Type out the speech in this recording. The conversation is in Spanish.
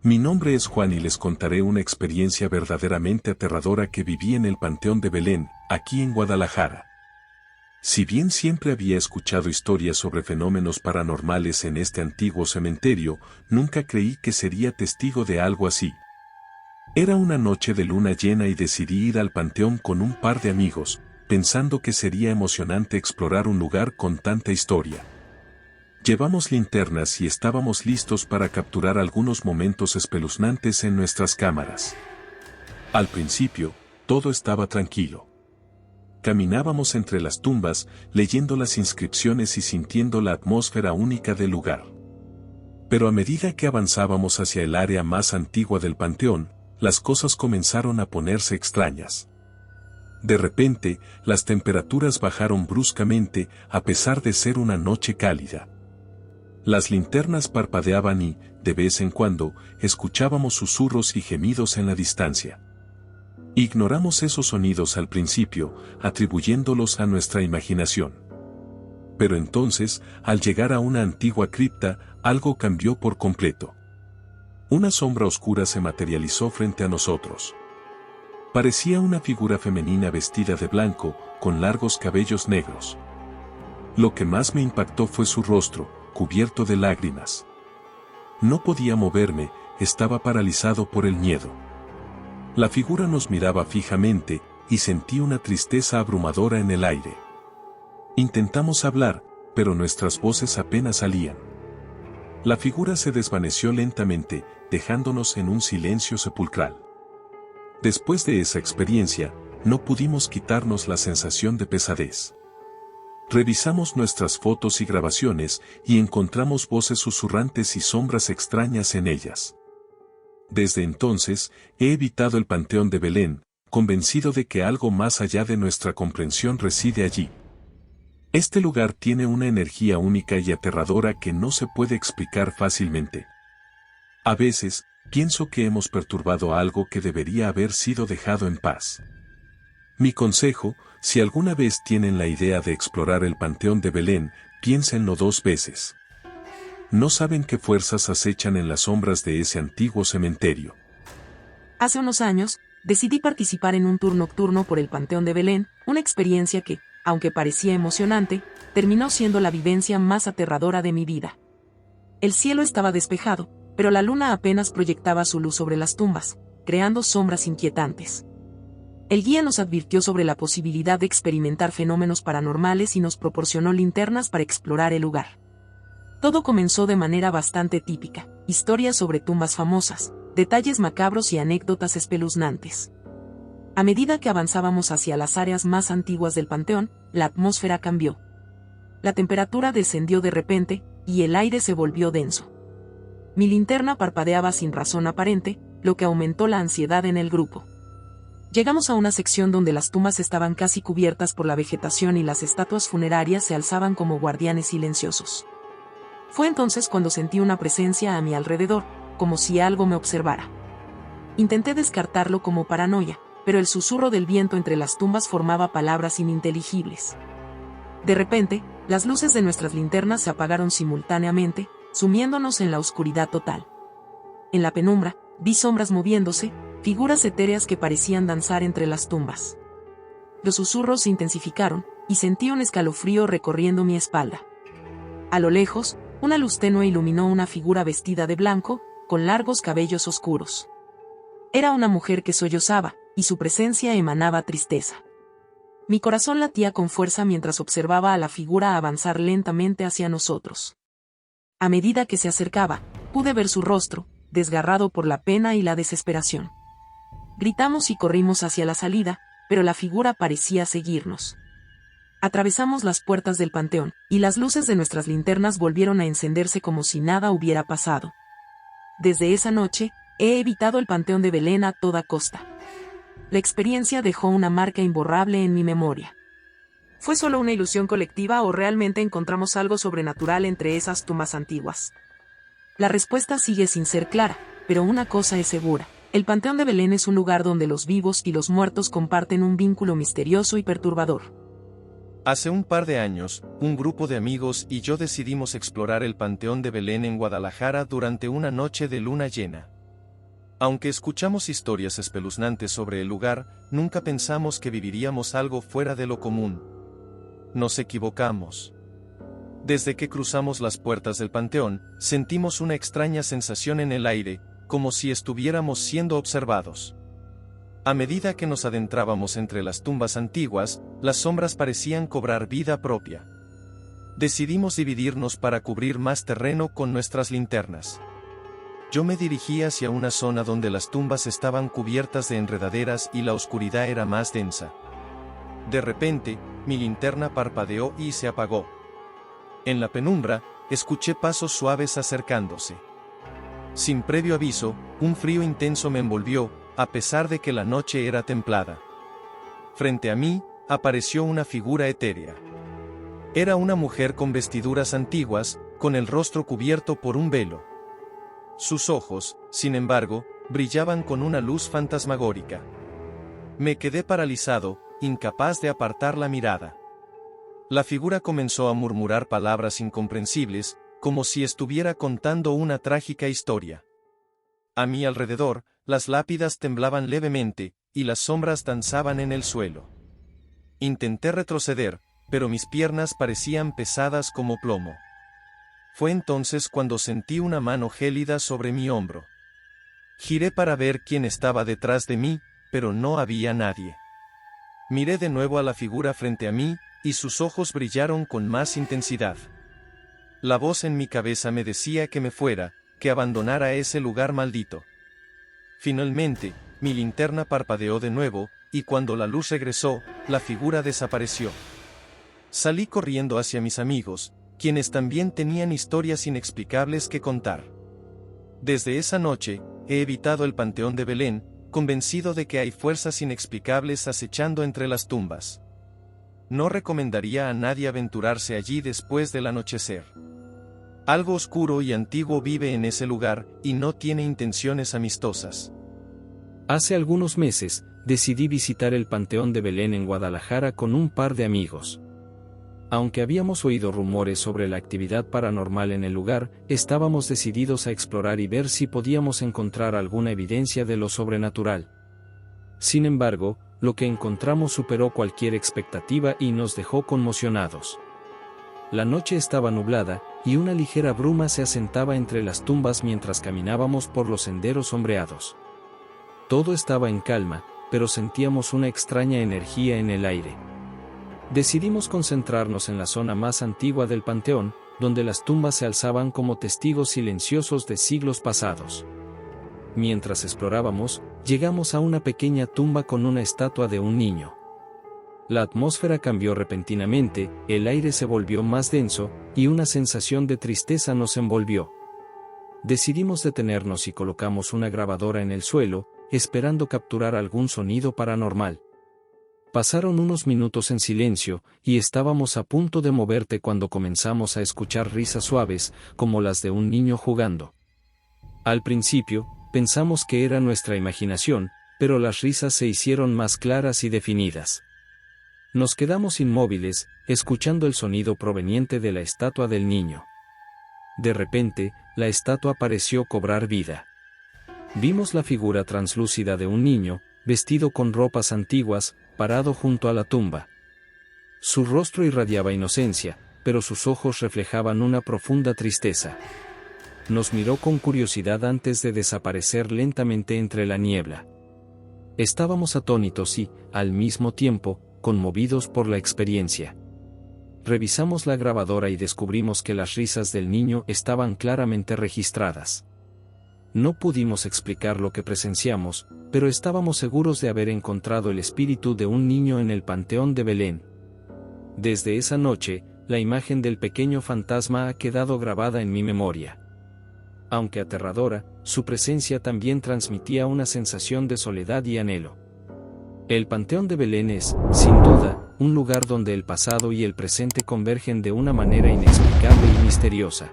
Mi nombre es Juan y les contaré una experiencia verdaderamente aterradora que viví en el Panteón de Belén, aquí en Guadalajara. Si bien siempre había escuchado historias sobre fenómenos paranormales en este antiguo cementerio, nunca creí que sería testigo de algo así. Era una noche de luna llena y decidí ir al panteón con un par de amigos, pensando que sería emocionante explorar un lugar con tanta historia. Llevamos linternas y estábamos listos para capturar algunos momentos espeluznantes en nuestras cámaras. Al principio, todo estaba tranquilo. Caminábamos entre las tumbas, leyendo las inscripciones y sintiendo la atmósfera única del lugar. Pero a medida que avanzábamos hacia el área más antigua del panteón, las cosas comenzaron a ponerse extrañas. De repente, las temperaturas bajaron bruscamente, a pesar de ser una noche cálida. Las linternas parpadeaban y, de vez en cuando, escuchábamos susurros y gemidos en la distancia. Ignoramos esos sonidos al principio, atribuyéndolos a nuestra imaginación. Pero entonces, al llegar a una antigua cripta, algo cambió por completo. Una sombra oscura se materializó frente a nosotros. Parecía una figura femenina vestida de blanco, con largos cabellos negros. Lo que más me impactó fue su rostro, cubierto de lágrimas. No podía moverme, estaba paralizado por el miedo. La figura nos miraba fijamente, y sentí una tristeza abrumadora en el aire. Intentamos hablar, pero nuestras voces apenas salían. La figura se desvaneció lentamente, dejándonos en un silencio sepulcral. Después de esa experiencia, no pudimos quitarnos la sensación de pesadez. Revisamos nuestras fotos y grabaciones y encontramos voces susurrantes y sombras extrañas en ellas. Desde entonces, he evitado el Panteón de Belén, convencido de que algo más allá de nuestra comprensión reside allí. Este lugar tiene una energía única y aterradora que no se puede explicar fácilmente. A veces, pienso que hemos perturbado algo que debería haber sido dejado en paz. Mi consejo, si alguna vez tienen la idea de explorar el Panteón de Belén, piénsenlo 2 veces. No saben qué fuerzas acechan en las sombras de ese antiguo cementerio. Hace unos años, decidí participar en un tour nocturno por el Panteón de Belén, una experiencia que, aunque parecía emocionante, terminó siendo la vivencia más aterradora de mi vida. El cielo estaba despejado, pero la luna apenas proyectaba su luz sobre las tumbas, creando sombras inquietantes. El guía nos advirtió sobre la posibilidad de experimentar fenómenos paranormales y nos proporcionó linternas para explorar el lugar. Todo comenzó de manera bastante típica, historias sobre tumbas famosas, detalles macabros y anécdotas espeluznantes. A medida que avanzábamos hacia las áreas más antiguas del panteón, la atmósfera cambió. La temperatura descendió de repente, y el aire se volvió denso. Mi linterna parpadeaba sin razón aparente, lo que aumentó la ansiedad en el grupo. Llegamos a una sección donde las tumbas estaban casi cubiertas por la vegetación y las estatuas funerarias se alzaban como guardianes silenciosos. Fue entonces cuando sentí una presencia a mi alrededor, como si algo me observara. Intenté descartarlo como paranoia, pero el susurro del viento entre las tumbas formaba palabras ininteligibles. De repente, las luces de nuestras linternas se apagaron simultáneamente, sumiéndonos en la oscuridad total. En la penumbra, vi sombras moviéndose, figuras etéreas que parecían danzar entre las tumbas. Los susurros se intensificaron, y sentí un escalofrío recorriendo mi espalda. A lo lejos, una luz tenue iluminó una figura vestida de blanco, con largos cabellos oscuros. Era una mujer que sollozaba, y su presencia emanaba tristeza. Mi corazón latía con fuerza mientras observaba a la figura avanzar lentamente hacia nosotros. A medida que se acercaba, pude ver su rostro, desgarrado por la pena y la desesperación. Gritamos y corrimos hacia la salida, pero la figura parecía seguirnos. Atravesamos las puertas del panteón, y las luces de nuestras linternas volvieron a encenderse como si nada hubiera pasado. Desde esa noche, he evitado el Panteón de Belén a toda costa. La experiencia dejó una marca imborrable en mi memoria. ¿Fue solo una ilusión colectiva o realmente encontramos algo sobrenatural entre esas tumbas antiguas? La respuesta sigue sin ser clara, pero una cosa es segura. El Panteón de Belén es un lugar donde los vivos y los muertos comparten un vínculo misterioso y perturbador. Hace un par de años, un grupo de amigos y yo decidimos explorar el Panteón de Belén en Guadalajara durante una noche de luna llena. Aunque escuchamos historias espeluznantes sobre el lugar, nunca pensamos que viviríamos algo fuera de lo común. Nos equivocamos. Desde que cruzamos las puertas del panteón, sentimos una extraña sensación en el aire, como si estuviéramos siendo observados. A medida que nos adentrábamos entre las tumbas antiguas, las sombras parecían cobrar vida propia. Decidimos dividirnos para cubrir más terreno con nuestras linternas. Yo me dirigí hacia una zona donde las tumbas estaban cubiertas de enredaderas y la oscuridad era más densa. De repente, mi linterna parpadeó y se apagó. En la penumbra, escuché pasos suaves acercándose. Sin previo aviso, un frío intenso me envolvió, a pesar de que la noche era templada. Frente a mí, apareció una figura etérea. Era una mujer con vestiduras antiguas, con el rostro cubierto por un velo. Sus ojos, sin embargo, brillaban con una luz fantasmagórica. Me quedé paralizado, incapaz de apartar la mirada. La figura comenzó a murmurar palabras incomprensibles, como si estuviera contando una trágica historia. A mi alrededor, las lápidas temblaban levemente, y las sombras danzaban en el suelo. Intenté retroceder, pero mis piernas parecían pesadas como plomo. Fue entonces cuando sentí una mano gélida sobre mi hombro. Giré para ver quién estaba detrás de mí, pero no había nadie. Miré de nuevo a la figura frente a mí, y sus ojos brillaron con más intensidad. La voz en mi cabeza me decía que me fuera, que abandonara ese lugar maldito. Finalmente, mi linterna parpadeó de nuevo, y cuando la luz regresó, la figura desapareció. Salí corriendo hacia mis amigos, quienes también tenían historias inexplicables que contar. Desde esa noche, he evitado el Panteón de Belén, convencido de que hay fuerzas inexplicables acechando entre las tumbas. No recomendaría a nadie aventurarse allí después del anochecer. Algo oscuro y antiguo vive en ese lugar, y no tiene intenciones amistosas. Hace algunos meses, decidí visitar el Panteón de Belén en Guadalajara con un par de amigos. Aunque habíamos oído rumores sobre la actividad paranormal en el lugar, estábamos decididos a explorar y ver si podíamos encontrar alguna evidencia de lo sobrenatural. Sin embargo, lo que encontramos superó cualquier expectativa y nos dejó conmocionados. La noche estaba nublada, y una ligera bruma se asentaba entre las tumbas mientras caminábamos por los senderos sombreados. Todo estaba en calma, pero sentíamos una extraña energía en el aire. Decidimos concentrarnos en la zona más antigua del panteón, donde las tumbas se alzaban como testigos silenciosos de siglos pasados. Mientras explorábamos, llegamos a una pequeña tumba con una estatua de un niño. La atmósfera cambió repentinamente, el aire se volvió más denso, y una sensación de tristeza nos envolvió. Decidimos detenernos y colocamos una grabadora en el suelo, esperando capturar algún sonido paranormal. Pasaron unos minutos en silencio, y estábamos a punto de moverte cuando comenzamos a escuchar risas suaves, como las de un niño jugando. Al principio, pensamos que era nuestra imaginación, pero las risas se hicieron más claras y definidas. Nos quedamos inmóviles, escuchando el sonido proveniente de la estatua del niño. De repente, la estatua pareció cobrar vida. Vimos la figura translúcida de un niño, vestido con ropas antiguas, parado junto a la tumba. Su rostro irradiaba inocencia, pero sus ojos reflejaban una profunda tristeza. Nos miró con curiosidad antes de desaparecer lentamente entre la niebla. Estábamos atónitos y, al mismo tiempo, conmovidos por la experiencia. Revisamos la grabadora y descubrimos que las risas del niño estaban claramente registradas. No pudimos explicar lo que presenciamos, pero estábamos seguros de haber encontrado el espíritu de un niño en el Panteón de Belén. Desde esa noche, la imagen del pequeño fantasma ha quedado grabada en mi memoria. Aunque aterradora, su presencia también transmitía una sensación de soledad y anhelo. El Panteón de Belén es, sin duda, un lugar donde el pasado y el presente convergen de una manera inexplicable y misteriosa.